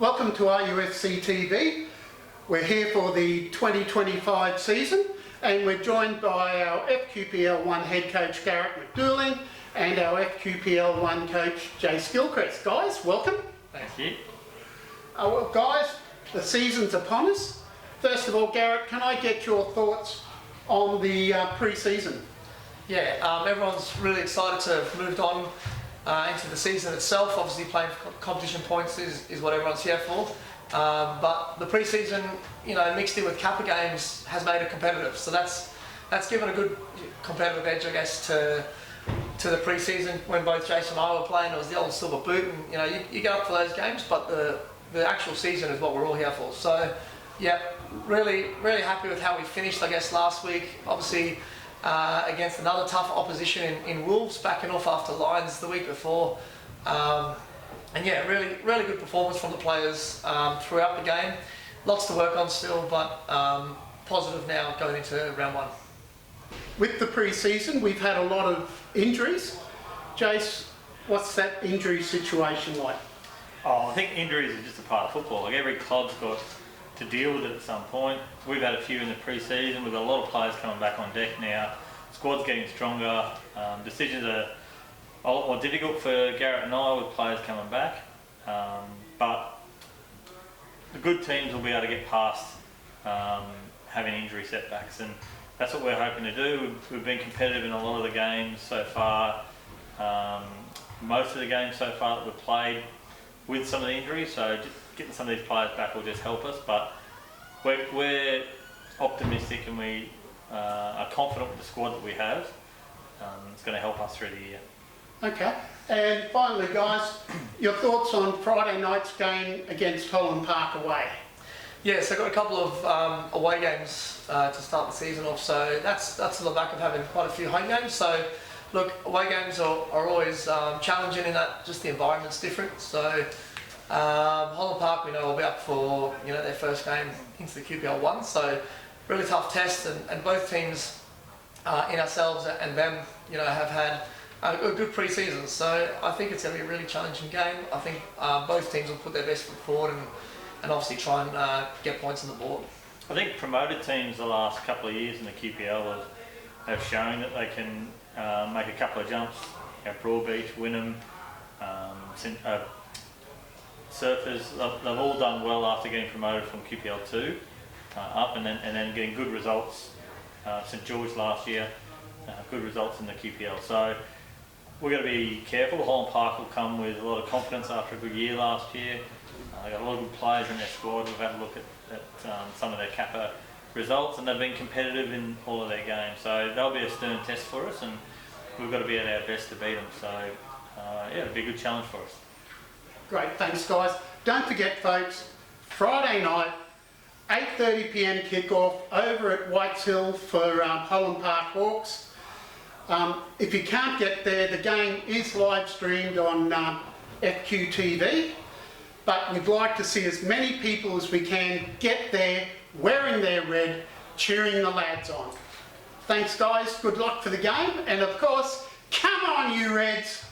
Welcome to RUFC TV. We're here for the 2025 season and we're joined by our FQPL 1 head coach Garrett McDuling and our FQPL 1 coach Jayce Gilchrist. Guys, welcome. Thank you. Well, guys, the season's upon us. First of all, Garrett, can I get your thoughts on the pre-season? Yeah, everyone's really excited to have moved on into the season itself. Obviously playing for competition points is what everyone's here for. But the pre-season, mixed in with Kappa games has made it competitive. So that's given a good competitive edge, I guess, to the pre-season. When both Jayce and I were playing, it was the old silver boot, and you get up for those games, but the actual season is what we're all here for. So yeah, really happy with how we finished, I guess, last week. Obviously against another tough opposition in Wolves, backing off after Lions the week before. And yeah, really good performance from the players throughout the game. Lots to work on still, but positive now going into round one. With the pre-season, we've had a lot of injuries. Jayce, what's that injury situation like? Oh, I think injuries are just a part of football. Like every club's got to deal with it at some point. We've had a few in the pre-season. We've got a lot of players coming back on deck now. Squad's getting stronger. Decisions are a lot more difficult for Garrett and I with players coming back. But the good teams will be able to get past having injury setbacks, and that's what we're hoping to do. We've been competitive in a lot of the games so far. Most of the games so far that we've played with some of the injuries, so just getting some of these players back will just help us. But we're optimistic and we are confident with the squad that we have. It's going to help us through the year. Okay, and finally, guys, your thoughts on Friday night's game against Holland Park away? Yeah, so I've got a couple of away games to start the season off, so that's on the back of having quite a few home games. So look, away games are always challenging in that just the environment's different. So Holland Park, we know, will be up for their first game into the QPL 1, so really tough test, and both teams in ourselves and them have had a good pre-season, so I think it's going to be a really challenging game. I think both teams will put their best foot forward and obviously try and get points on the board. I think promoted teams the last couple of years in the QPL have shown that they can make a couple of jumps. Broadbeach, Wynnum, Surfers, they've all done well after getting promoted from QPL 2 up, and then getting good results. St George last year, good results in the QPL. So we've got to be careful. Holland Park will come with a lot of confidence after a good year last year. They've got a lot of good players in their squad. We've had a look at some of their Kappa results, and they've been competitive in all of their games. So they'll be a stern test for us, and we've got to be at our best to beat them. So yeah, it'll be a good challenge for us. Great, thanks guys. Don't forget folks, Friday night, 8:30 p.m. kickoff over at Whites Hill for Holland Park Hawks. If you can't get there, the game is live streamed on FQTV, but we'd like to see as many people as we can get there wearing their red, cheering the lads on. Thanks guys, good luck for the game, and of course, come on you Reds!